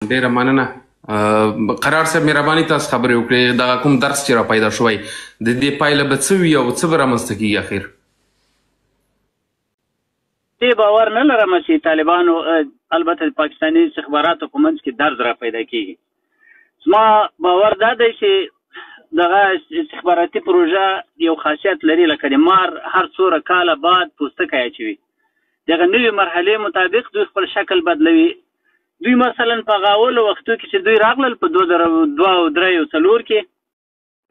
ډیره مننه. قرار صاحب مهرباني تاسو خبرې وکړئ دغه کوم درس چې را پیدا شوی د دې پایله به څه وي او څه به رامنځته کېږي اخر؟ دې باور نه لرم چې طالبانو البته د پاکستاني استخباراتو په منځ کې درز را پیدا کېږي. زما باور دا دی چې دغه استخباراتي پروژه یو خاصیت لري لکه د مار هر څوره کاله بعد پوستکی اچوي. دغه نوې مرحلې مطابق دوی خپل شکل بدلوي. دوی مثلا په هغه اولو وختو کې چې دوی راغلل په 2002 او 2003 او 2004 کې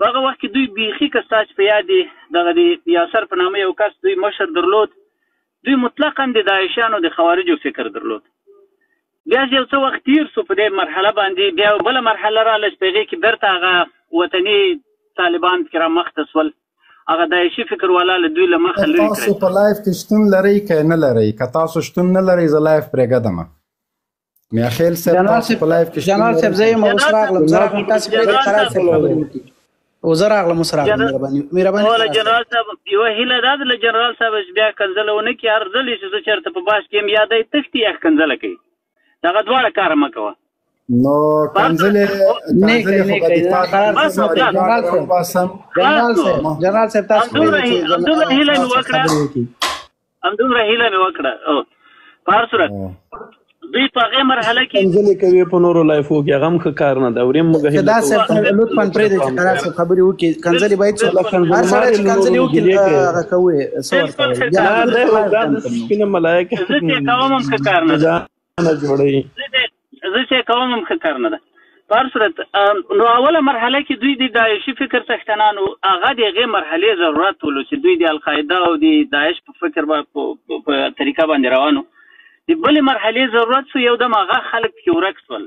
په هغه وخت کې دوی بیخي که ستاسو په یاد دی دغه د یاسر په نامه یو کس دوی مشر درلود. دوی مطلقا د داعشیانو د خوارجو فکر درلود. بیا یو څه وخت تیر سو په دې مرحله باندې بیا بله مرحله راغله چې په هغې کې بیرته هغه وطني طالبان پکې رامخته سول. هغه داعشي فکر والا له دوی له مخه لرې کړی. تاسو په لایف کې شتون لرئ که نه لرئ؟ که تاسو شتون نه لرئ زه لایف پرېږدم. میاخیل صاحب تاسو په لایف کې شتون لرئ؟ جنرال صاحب زه یم اوس راغلم. زه راغلم تاسو پرېږدئ قرار صاحب خبرې وکړي. او زه راغلم اوس راغلم. مهرباني جنرال صاحب یوه هیله دا ده له جنرال صاحب چې بیا کنځله ونه کړي. هر ځل چې زه چېرته په باس کې یم یا دی تښتي یا ښکنځله کوي. دغه دواړه کاره مه کوه. نو کنځلې جنرال صاحب تاسو همدومره هیله مې وکړه په هر صورت دوی په هغې مرحله کې کنځلې کوي په نورو لایفو کې هغه هم ښه کار نه ده. دا صاحب لطفا پرېږدئ چې قرار صاحب خبرې وکړي. کنځلې باید هر سړی چې کنځلې وکړي هغه کوي څه ورته سپینه ملایکه زه چې کوم هم ښه کار نه ده. زه چې کوم هم ښه کار نه ده. په هر صورت نو اوله مرحله کې دوی د داعشي فکر څښتنانو هغه د هغې مرحلې ضرورت ولو چې دوی د القاعده او د داعش په فکر په طریقه باندې روانو. د بلې مرحلې ضرورت سو یو دم هغه خلک پکې ورک سول.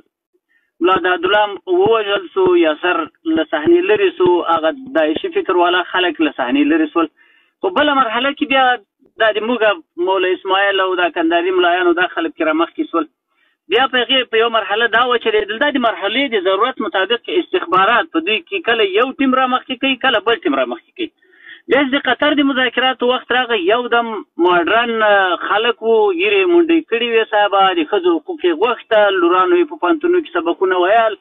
ملا دادالله ووژل سو، یاسر له صحنې لرې سو، هغه داعشي فکر والا خلک له صحنې لرې سول. خو بله مرحله کې بیا دا د موږ مولا اسماعیل او دا کندهاري ملایانو دا خلک پکې رامخکې سول. بیا په هغې په یو مرحله دا وچلېدل. دا د مرحلې د ضرورت مطابق استخبارات په دوی کې کله یو ټیم رامخکې کوي کله بل ټیم رامخکې کوي. بیا د قطر د مذاکراتو وخت راغی یو دم ماډرن خلک وو، ږیرې منډۍ کړي وې صاحبه، د ښځو حقوق یې غوښتل، لورانو یې په پوهنتونو کې سبقونه ویل.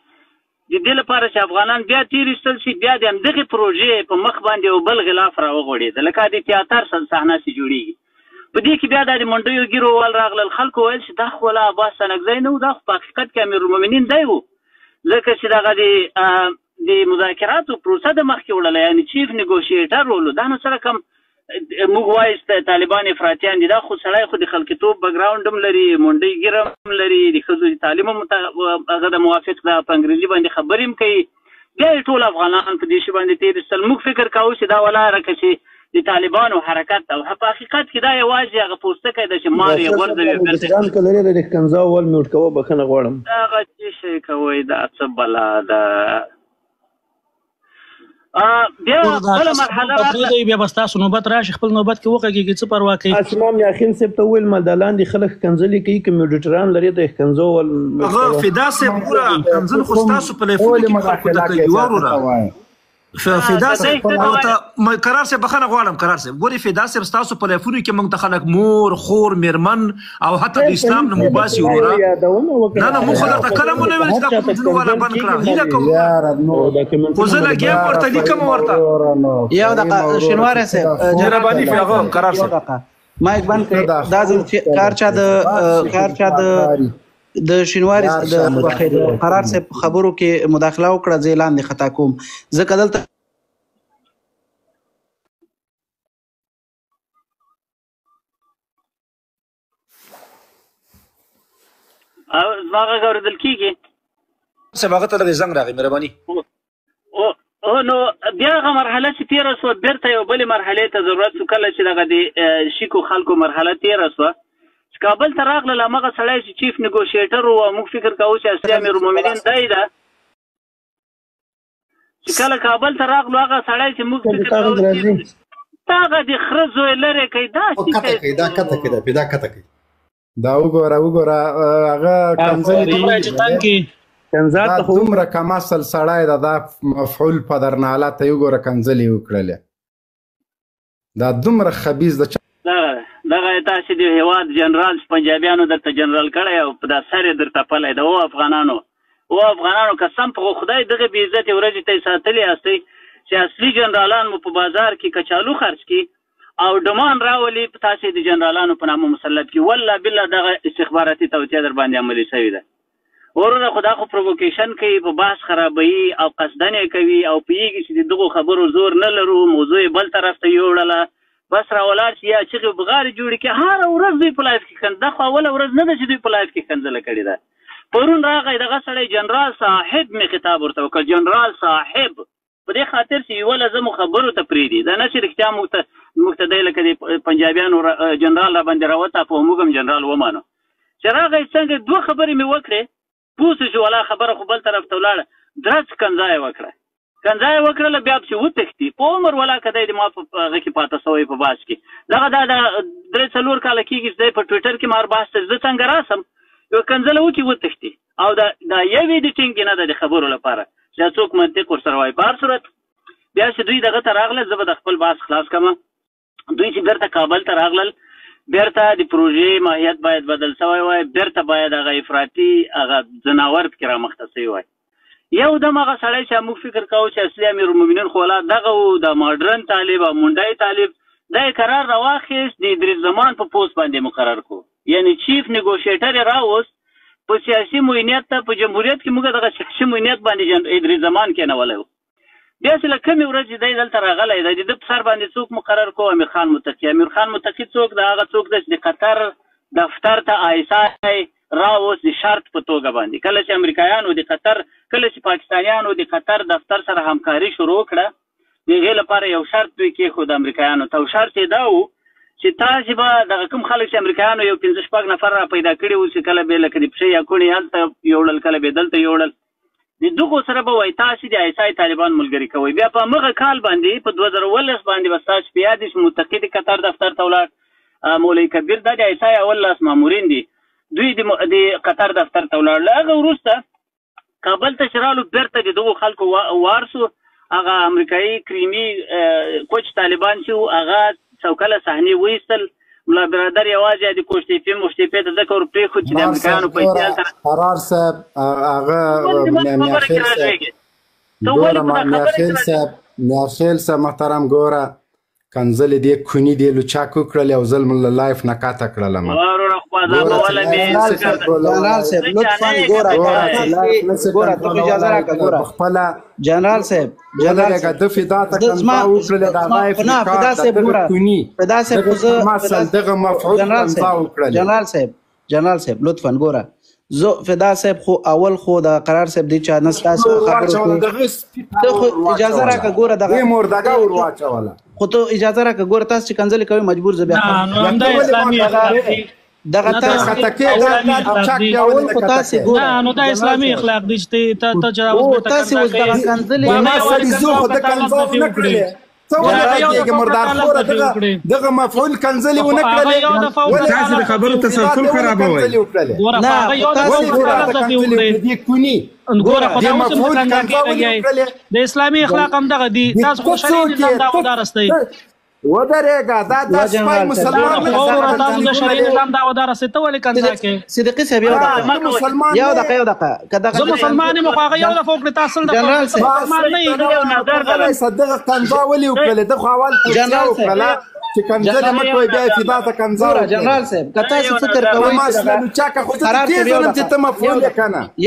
د دې لپاره چې افغانان بیا تېر ایستل شي بیا د همدغې پروژې په مخ باندې یو بل غلاف راوغوړېد لکه د تیاتر صحنه چې جوړېږي. په دې کې بیا دا د منډیو ګیرو وال راغلل. خلکو ویل چې دا خو ولا عباس سنګزی نه و، دا خو په حقیقت کې امیرالمؤمنین دی و. ځکه چې دغه د مذاکراتو پروسه د مخکې وړله یعنې چیف نیګوشیټر ولو. دا نو سره کم موږ وایو طالبان افراطیان دي. دا خو سړی خو د خلکیتوب بکګراونډ هم لري، منډۍ ګیره هم لري، د ښځو د تعلیم هم هغه د موافق ده، په انګریزي باندې خبرې هم کوي. بیا یې ټول افغانان په دې شي باندې تېر ایستل. موږ فکر کوو چې دا ولاړه که چې د طالبانو حرکت او په حقیقت کې دا یوازې هغه پوستکی ده چې مار یې غورځوي. ځان که لرې د ښکنځا ول مې ورکوه بښنه غواړم. هغه څه شی کوئ دا څه بلا ده. بیا بله مرحله راغله بیا به ستاسو نوبت راشي خپل نوبت کې وغږېږي څه پروا کوي. اسمام یاخیل صاحب ته وویل ما دا لاندې خلک ښکنځلې کوي که میډیټران لري د ښکنځو ول هغه فدا صاحب ګوره ښکنځل خو ستاسو په لیفونو کې خلکو ته کوي وروره. فدا صاحب قرار صاحب بخښنه غواړم. قرار صاحب ګورې فدا صاحب ستاسو په لیفونو کې موږ ته خلک مور خور میرمن او حتی د اسلام نه مباسي وروره. نه موږ خو درته کله مو نه ویل چې دا کومنټونه والا بند کړه. هیله کوم خو زه لګیا یم ورته لیکم ورته یو دقیقه شینواری صاحب مهرباني پرې هغه قرار صاحب مایک بند کړئ. دا ځل کار چا د شینواری د قرار صاحب خبرو کې مداخله وکړه زه اعلان دې خطا کوم. ځکه دلته زما غږ اورېدل کېږي؟ صاحب هغه ته لږ زنګ راغی مهرباني. نو بیا هغه مرحله چې تېره سوه بېرته یو بلې مرحلې ته ضرورت سو. کله چې دغه د شیکو خلکو مرحله تېره سوه چې کابل ته راغلل همغه سړی چې چیف نیګوشیټر و موږ فکر کوو چې اصلي امیرالمؤمنین دی ده. چې کله کابل ته راغلو هغه سړی چې موږ فکر کوو چې هغه د خره زوی لرې کوي دا کته کوي دا کته کوي دا پیدا کته کوي. دا وګوره هغه کنځل دومره کم اصل سړی ده. دا مفعول په درناله ته یې وګوره کنځلې وکړلې. دا دومره خبیث ده. دغه تاسې د هېواد جنرال پنجابیانو درته جنرال کړی او په دا سر یې درته پلی ده. او افغانانو او افغانانو قسم په خدای دغه بې عزتې ورځې ته یې ساتلي یاستئ چې اصلي جنرالان مو په بازار کې کچالو خرڅ کړي او ډمان راولي په تاسې د جنرالانو په نامه مسلط کړي. والله بالله دغه استخباراتي توطیه در باندې عملي شوې ده. ورونه خو دا خو پرووکیشن کوي، په بحث خرابوي او قصدن یې کوي او پوهېږي چې د دغو خبرو زور نه لرو، موضوع یې بل طرف ته یوړله، بس راولاړ شي یا چغې بغارې جوړې کړي. هره ورځ دوی په لایف کې دا خو اوله ورځ نه ده چې دوی په لایف کې ښکنځله کړې ده. پرون راغی دغه سړی جنرال صاحب مې خطاب ورته وکړ، جنرال صاحب، په دې خاطر چې یوه لازمو خبرو ته پرېږدي. دا نه چې رښتیا موږ ته دی لکه د پنجابیانو جنرال را باندې راوتاپه او موږ هم جنرال ومانو. چې راغی څنګه دوه خبرې مې وکړې، پوه شو چې والا خبره خو بل طرف ته ولاړه، درڅ کنځای وکړه. کنځای وکړله بیا پسې وتښتي. په عمر ولا که دی د ما په هغه کې پاته سوی په باس کې. دغه دا د 3-4 کاله کېږي چې دی په ټویټر کې مار بحث ته زه څنګه راسم یو کنځله وکړي وتښتي. او دا یوې د ټینګ نه ده د خبرو لپاره چې څوک منطق ورسره وایي. په هر صورت بیا چې دوی دغه ته راغله، زه به د خپل بحث خلاص کړم. دوی چې بیرته کابل ته راغلل، بیرته د پروژې ماهیت باید بدل شوی وای، بیرته باید هغه افراطي هغه ځناور پکې رامخته شوی وای. یو دم هغه سړی چې موږ فکر کوو چې اصلي امیرالمؤمنین خو ولا دغه و، د ماډرن طالب او منډی طالب، دا یې قرار راواخیست د ادریس زمان په پوست باندې مقرر کړو. یعنی چیف نیګوشیټر یې راوست په سیاسي معینیت ته. په جمهوریت کې موږ دغه سیاسي معینیت باندې ادریس زمان کېنولی و. بیا چې له کمې ورځې دی دلته راغلی دی، د ده په سر باندې څوک مقرر کړو؟ امیر خان متقي. امیر خان متقي څوک ده؟ هغه څوک ده چې د قطر دفتر ته ISI راوست د شرط په توګه باندې. کله چې امریکایانو د قطر، کله چې پاکستانیانو د قطر دفتر سره همکاري شروع کړه، د هغې لپاره یو شرط دوی کېښود امریکایانو ته. او شرط یې دا و چې تاسې به دغه کوم خلک چې امریکایانو یو 5-6 نفر را پیدا کړي وو چې کله به یې لکه د پښې یا کوڼې هلته یوړل، کله به یې دلته یوړل، د دغو سره به وایي تاسې د ISI طالبان ملګري کوئ. بیا په همغه کال باندې په 2019 باندې به ستاسو په یاد شي متقي د قطر دفتر ته ولاړ، مولوي کبیر دا د ISI اول لاس مامورین دي، دوی د قطر دفتر ته ولاړ. له هغه وروسته کابل ته چې رالو، بیرته د دغو خلکو وار سو. هغه امریکایي کریمي کوچ طالبان چې وو، هغه څوکله صحنې وایستل. ملا برادر یوازې د کوشتیپې مشتیپې ته ځکه ور پرېښود چې د امریکایانو پیسې هلته قرار صاحب هغه میاخیل صاحب محترم ګوره کنځلې دې کوني دې لوچاک وکړلې او ظلم له لایف نه کاته کړله. جنرال صاحب لطفا ګوره اجازه راکړه. ګوره خپله جنرال صاحب د فدا ته کنځا وکړلې د لایف نه فدا صاحب ګوره فدا صاحب دغه مفعول کنځا وکړلې. جنرال صاحب لطفا ګوره زه فدا صاحب خو اول خو د قرار صاحب دی چا نستاسو خبرو اجازه راکړه. ګوره دغه مردګه ور واچوله، خو ته اجازه راکړه. ګوره تاسو چې کنځلې کوئ مجبور زه بیا دغه تاسو نو دا اسلامي اخلاق دي چې ته جواب تاسو اوس دغه کنځلې دغه مفعول کنځلې ونه کړلې، تاسو د خبرو تسلسل خرابوي. د اسلامي اخلاق هم دغه دي. تاسو خو شریعت نظام دا ودارستئ ودرېږه دا سپای مسلمان تاسو د شریعت نظام دا ودارستئ. ته ولې کنځا کې صدیقي صاحب یو دقیقه زه مسلمان یم، خو هغه یو دفعه وکړې تاسو د مسلمان نه یې صدقه کنځا ولې وکړلې؟ ده خو اول کنځا وکړله چې کنځلې مه کوئ بیا یې فدا ته کنځا وکړه. جنرال صاحب که تاسو فکر کوئ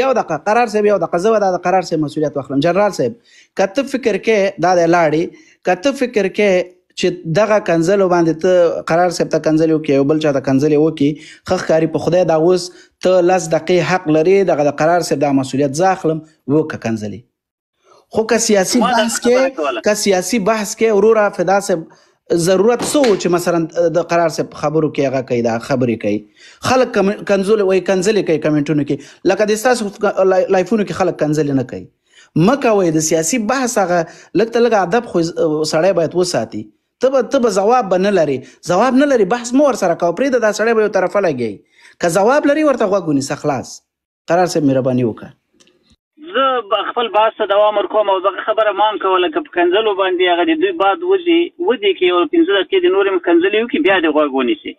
یو دقیقه قرار صاحب یو دقیقه زه به دا د قرار صاحب مسؤلیت واخلم. جنرال صاحب که ته فکر کې دا د لاړې، که ته فکر کې چې دغه کنځلو باندې ته قرار صاحب ته کنځلې وکړي او بل چا ته کنځلې وکړي ښه ښکاري، په خدای دا اوس ته 10 دقیقې حق لرې دغه د قرار صاحب دا مسؤلیت زه اخلم وکړه کنځلې. خو که سیاسي بحث کې وروره فدا صاحب ضرورت څه و چې مثلا د قرار صاحب خبرو کې هغه کوي، دا خبرې کوي، خلک کنځلې کوي کمنټونو کې، لکه د ستاسو لایفونو کې خلک کنځلې نه کوي. مه کوئ د سیاسي بحث هغه لږ ته لږ ادب خو سړی باید وساتي. ته به جواب به نه لري، بحث مو ورسره کوه، پرېږده دا سړی به یو طرفه لګوي. که جواب لري ورته غوږ ونیسه. خلاص قرار صاحب مهرباني وکړه. زه خپل بحث ته دوام ورکوم او دغه خبره ما هم کوله که په کنځلو باندې هغه د دوی باد ودي کې یو 15 دقیقې د نورې کنځلې وکړي بیا د غوږ ونیسي.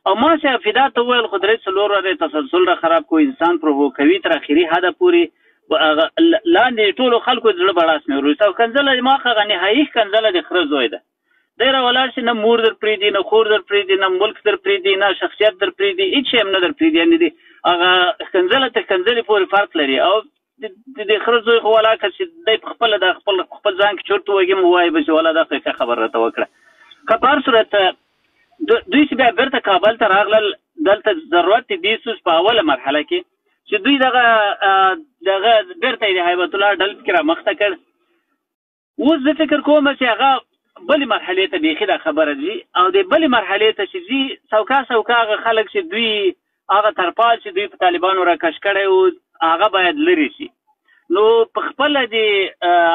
او ما چې فدا ته وویل خو 3-4 ورځې تسلسل را خراب کو، انسان پروو کوي تر اخري حده پورې لاندې ټولو خلکو زړه بړاس مې وروسته او کنځله ما هغه نهایي کنځله د خره زوی ده دی راولاړ شي نه مور در پرېږدي نه خور در پرېږدي نه ملک در پرېږدي نه شخصیت در پرېږدي هېڅ شی هم نه در پرېږدي یعنې د هغه کنځله تر کنځلې پورې فرق لري او د خره زوی خو ولاکه چې دی په خپله د خپل ځان کې چورت ووږي مو وایي به چې ولا دا ښه خبر راته وکړه که په هر صورت دوی چې بیا بیرته کابل ته راغلل دلته ضرورت دی دې سوس په اوله مرحله کې چې دوی دغه بیرته یې د هیبت الله ډل کې رامخته کړ اوس زه فکر کوم چې هغه بلې مرحلې ته بیخي دا خبره ځي او د بلې مرحلې ته چې ځي سوکا هغه خلک چې دوی هغه ترپال چې دوی په طالبانو راکش کړی و هغه باید لرې شي نو په خپله د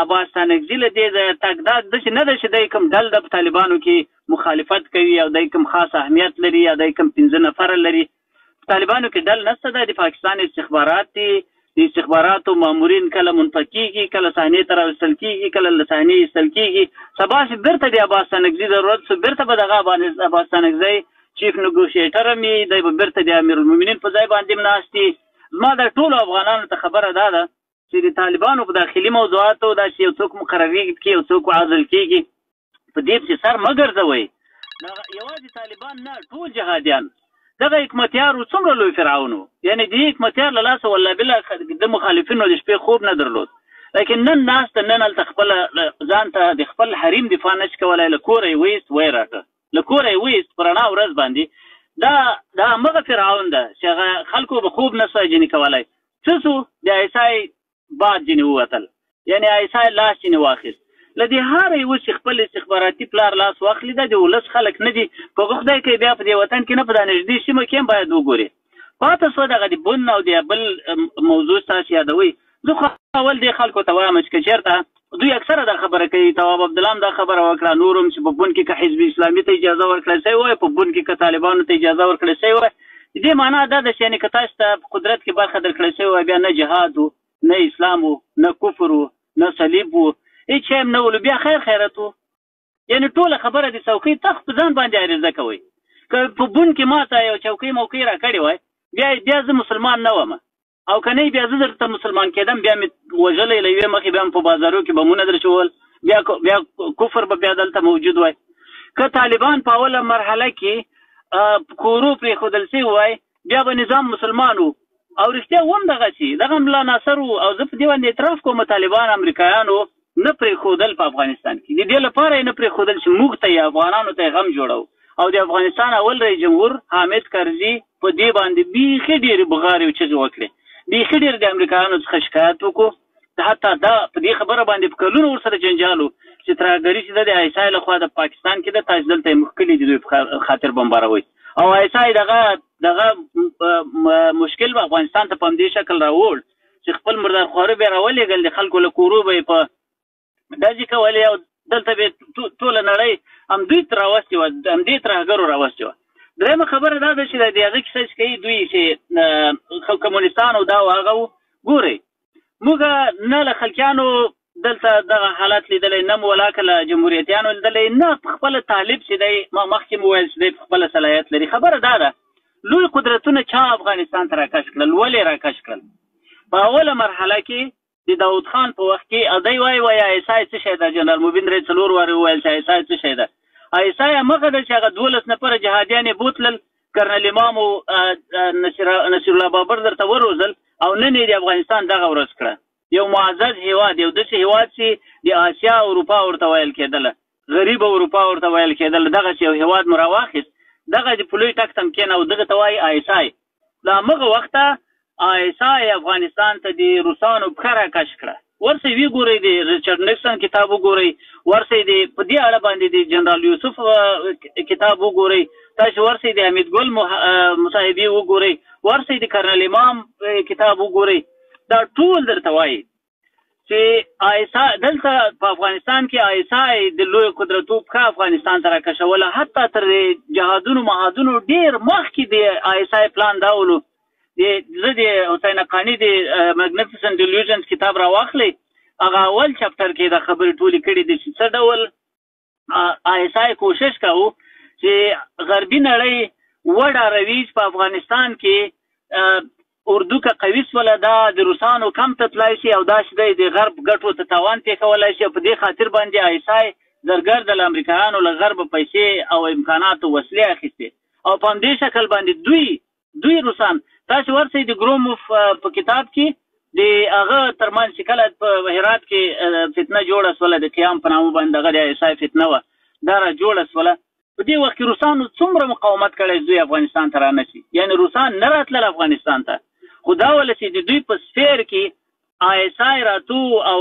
عباس ستانکزي له دې ځایه تګ دا داسې نه ده چې دی کوم ډل د په طالبانو کې مخالفت کوي او دی کوم خاص اهمیت لري یا دی کوم 15 نفره لري په طالبانو کې ډل نشته ده د پاکستان استخبارات دي د استخباراتو مامورین کله منطق کېږي کله صحنې ته راوستل کېږي کله له صحنې ایستل کېږي سبا چې بیرته د عباس ستانکزي ضرورت سو بیرته به دغه عباس ستانکزی چیف نګوشیټر هم وي دی به بیرته د امیرالمؤمنین په ځای باندې هم ناست وي زما د ټولو افغانانو ته خبره دا ده چې د طالبانو په داخلي موضوعاتو دا چې یو څوک مقرریږي کې یو څوک عزل کېږي په دې پسې سر مه ګرځوئ یوازې طالبان نه ټول جهادیان دغه حکمتیار څومره لوی فرعون و یعنې د حکمتیار له لاسه والله بالله د مخالفینو د شپې خوب نه درلود لیکن نن ناسته نن هلته خپله ځان ته د خپل حریم دفاع نه شي کولی له کوره یې ویست ویې راکړه له کوره یې ویست په رڼا ورځ باندې دا همغه فرعون ده چې هغه خلکو به خوب نه سوی جنې کولی څه سو د عیسی باد جنې ووتل یعنې عیسی لاس جنې واخیست له دې هر یوه چې خپل استخباراتي پلار لاس واخلي دا د ولس خلک نه دي په خدای کوي بیا په دې وطن کې نه په دا نږدې سیمه کې هم باید وګوري پاته شوه دغه د بن او د بل موضوع تاسو یادوئ زه خو اول دې خلکو ته وایم چې که چېرته دوی اکثره دا خبره کوي تواب عبدالله هم دا خبره وکړه نور هم چې په بن کې که حزب اسلامي ته اجازه ورکړی شوی وای په بن کې که طالبانو ته اجازه ورکړی شوی وای دې معنا دا ده چې یعنې که تاسو ته په قدرت کې برخه درکړی شوی وای بیا نه جهاد و نه اسلام و نه کفر و نه صلیب و هېڅ شی هم نه ولو بیا خیر خیرت و یعنې ټوله خبره د څوکۍ تخت په ځان باندې عریضه کوئ که په بن کې ماته یو چوکۍ موقع را کړې وای بیا زه مسلمان نه وم او که نه بیا زه درته مسلمان کېدم بیا مې وژلی له یوې مخې بیا م په بازارو کې بمونه درچول بیا کفر به بیا دلته موجود وای که طالبان په اوله مرحله کې کورو پرېښودل شوي وای بیا به نظام مسلمان و او رښتیا هم دغه شي دغه ملا ناصر و او زه په دې باندې اعتراف کوم طالبان امریکایانو نه پرېښودل په افغانستان کې د دې لپاره یې نه پرېښودل چې موږ ته یې افغانانو ته یې غم جوړو او د افغانستان اول رئیس جمهور حامد کرزي په دې باندې بیخي ډېرې بغارې او چغې وکړې بیخي ډېر د امریکایانو څخه شکایت وکړو حتی دا په دې خبره باندې په کلونو ورسره جنجال و چې ترهګري چې ده د عیسی لخوا د پاکستان کې ده تاسو دلته یې مخکلي دي دوی په خاطر بمباروئ او عیسی دغه مشکل به افغانستان ته په همدې شکل راوړ چې خپل مردار خواره بیا راولېږل د خلکو له کورو به یې په ډزې کولې او دلته به یې ټوله نړۍ همدوی ته راوستې وه همدې ترهګرو راوستې وه درېیمه خبره دا ده چې د هغه کیسه چې کوي دوی چې کمونستان او دا و هغه و ګورئ موږ نه له خلکیانو دلته دغه حالت لیدلی نه مو ولاکه له جمهوریتیانو لیدلی نه په خپله طالب چې دی ما مخکې مو ویل چې دی په خپله صلاحیت لري خبره دا ده لوی قدرتونه چا افغانستان ته راکش کړل ولې راکش کړل په اوله مرحله کې د داود خان په وخت کې دی وایي عیسی څه شی ده جنرال مبین رئیس 4 وارې وویل چې عیسی څه شی ده عیسی همغه ده چې هغه 12 نفره جهادیان یې بوتلل کرنل امام او نصیرالله بابر درته وروزل او نن یې د افغانستان دغه ورځ کړه یو معزز هیواد یو داسې هیواد چې د اسیا اروپا ورته ویل کېدله غریب اروپا ورته ویل کېدله دغسې یو هیواد مو راواخیست دغه د پولۍ ټک تم کېنه او دغه ته وایي عیسی له همغه وخته عیسی افغانستان ته د روسانو پښه راکش کړه ورسې وی ګورئ د ریچارډ نیکسن کتاب وګورئ ورسې د په دې اړه باندې د جنرال یوسف کتاب وګورئ تاسو ورسې د حمید ګل مصاحبې وګورئ ورسې د کرنل امام کتاب وګورئ دا ټول درته وایي چې عیسی دلته په افغانستان کې عیسی د لوی قدرتو پښه افغانستان ته راکشوله حتی تر جهادونو مهادونو ډېر مخکې د عیسی پلان دا ولو زه د حسین حقاني د میګنیفیسنټ ډیلیوژنس کتاب راواخلی هغه اول چپټر کې دا خبرې ټولې کړي دي چې څه ډول عیسی کوشش کوو چې غربي نړۍ وډاروي په افغانستان کې اردو که قوي سوله دا د روسانو کم ته تلای شي او داسې د غرب ګټو ته تاوان پېښولی شي. په دې خاطر باندې آیسای زرګر د امریکایانو له غرب پیسې او امکاناتو وسلې اخیستې او په همدې شکل باندې دوی روسان تاسو ورسئ د ګروموف په کتاب کې د هغه ترمنځ چې کله په هرات کې فتنه جوړه سوله د قیام په نامه باندې هغه د آیسای فتنه وه دا را جوړه سوله. په دې وخت کې روسانو څومره مقاومت کړی دوی افغانستان ته رانشي یعنې روسان نه راتلل افغانستان ته خو دا وله چې د دوی په سفیر کې آیسای راتو او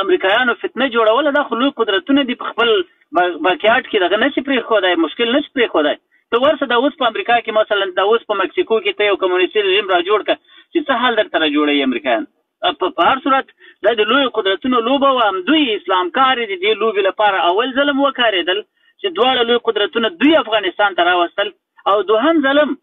امریکایانو فتنه جوړوله دا خو لوی قدرتونه دي په خپل باکیاټ کې دغه نشي پرېښودی مشکل نشي پرېښودی. ته ورسه دا اوس په امریکا کې مثلا دا اوس په مکسیکو کې ته یو کمونیستي رژیم را جوړ کړه چې څه حال درته را جوړوي امریکایان. په هر صورت دا د لویو قدرتونو لوبه وه همدوی اسلام کارې د دې لوبې لپاره اول ځلم وکارېدل چې دواړه لوی قدرتونه دوی افغانستان ته راوستل او دوهم ځلم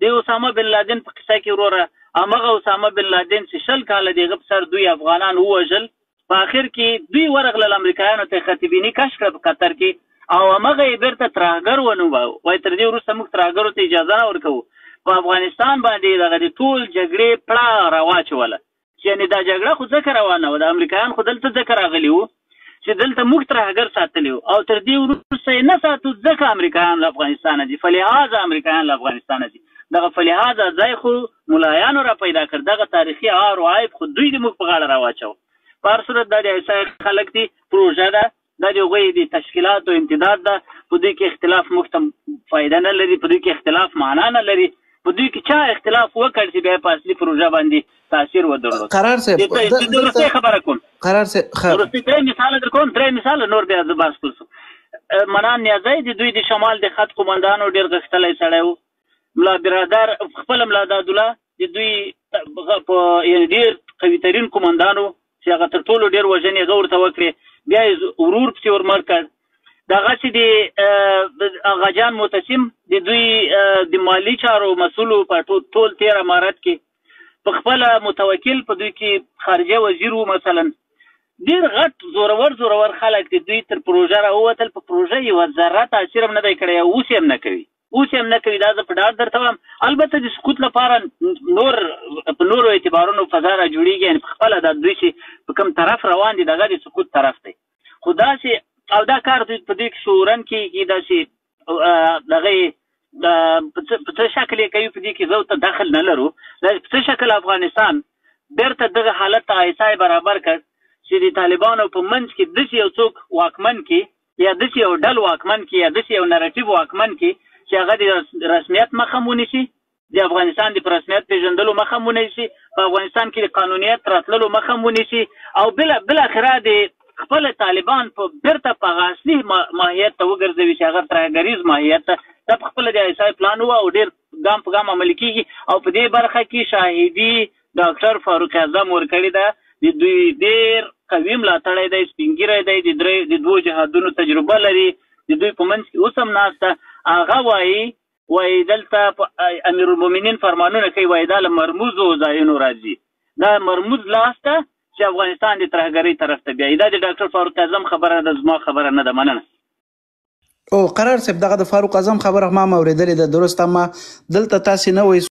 د اسامه بن لادن په قصه کې وروره همغه اسامه بن لادن چې 20 کاله د هغه په سر دوی افغانان ووژل په آخر کې دوی ورغلل امریکایانو ته خطیبیني کش کړه په قطر کې او همغه یې بیرته ترهګر ونوماوه وایي تر دې وروسته موږ ترهګرو ته اجازه نه ورکوو. په افغانستان باندې دغه د ټول جګړې پړه راواچوله چې یعنې دا جګړه خو ځکه روانه وه د امریکایان خو دلته ځکه راغلي وو چې دلته موږ ترهګر ساتلي وو او تر دې وروسته یې نه ساتو ځکه امریکایان له افغانستانه دي فلهذا امریکایان له افغانستانه دي دغه فلهذا ځای خو ملایانو را پیدا کړ دغه تاریخي عار و عیب خو دوی د موږ په غاړه راواچو. په هر صورت دا د آیسای خلک دي پروژه ده دا د هغوی د تشکیلاتو امتداد ده په دوی کې اختلاف موږ ته فایده نه لري په دوی کې اختلاف معنا نه لري په دوی کې چا اختلاف وکړ چې بیا په اصلي پروژه باندې تاثیر ودرلود. قرار صاحب درسته خبره کوم قرار صاحب درسته مثال در کوم درې مثال نور بیا د بحث کوم منان نیازی د دوی د شمال د خط قومندانو ډېر غښتلی سړی و. ملا برادر خپل ملا دادالله د دوی په یعنې ډېر قوي ترین قومندانو چې هغه تر ټولو ډېر وژنې هغه ورته وکړې بیا یې ورور پسې ورمړ کړ. دغسې د آغاجان معتصم د دوی د مالي چارو مسؤلو په ټول 13 امارت کې په خپله متوکل په دوی کې خارجه وزیر و مثلا ډېر غټ زورور خلک د دوی تر پروژه راووتل په پروژه یوه ذره تاثیر هم نه دی کړی اوس یې هم نه کوي دا زه په ډاډ درته وایم. البته د سقوط لپاره نور په نورو اعتبارونو فضا را جوړېږي یعنې په خپله دا دوی چې په کوم طرف روان دي دغه د سقوط طرف دی خو داسې او دا کار دوی په دې کې شعورن کېږي داسې دغه په څه شکل یې کوي په دې کې زه ورته دخل نه لرو په څه شکل افغانستان بیرته دغه حالت ته آیسای برابر کړ چې د طالبانو په منځ کې داسې یو څوک واکمن کې یا داسې یو ډل واکمن کې یا داسې یو نریټیو واکمن کې چې هغه د رسمیت مخه هم ونیسي د افغانستان د په رسمیت پېژندلو مخه هم ونیسي په افغانستان کې د قانونیت راتللو مخه هم ونیسي او بالاخره د خپل طالبان په بیرته په هغه اصلي ماهیت ته وګرځوي چې هغه ترهګریز ماهیت ته دا په خپله د آیسای پلان و او ډېر ګام په ګام عملي کېږي او په دې برخه کې شاهدي ډاکټر فاروق اعظم ورکړې ده د دوی ډېر قوي ملاتړی دی سپین ږیری دی د دوو جهادونو تجربه لري د دوی په منځ کې اوس هم ناسته هغه وایي دلته امیر المؤمنین فرمانونه کوي وایي دا له مرموزو ځایونو راځي دا مرموز لاس ته چې افغانستان د ترهګرۍ طرف ته بیایي دا د ډاکټر فاروق اعظم خبره ده زما خبره نه ده مننه. او قرار صاحب دغه د فاروق اعظم خبره ما اورېدلې ده درسته ما دلته تاسې نه وایي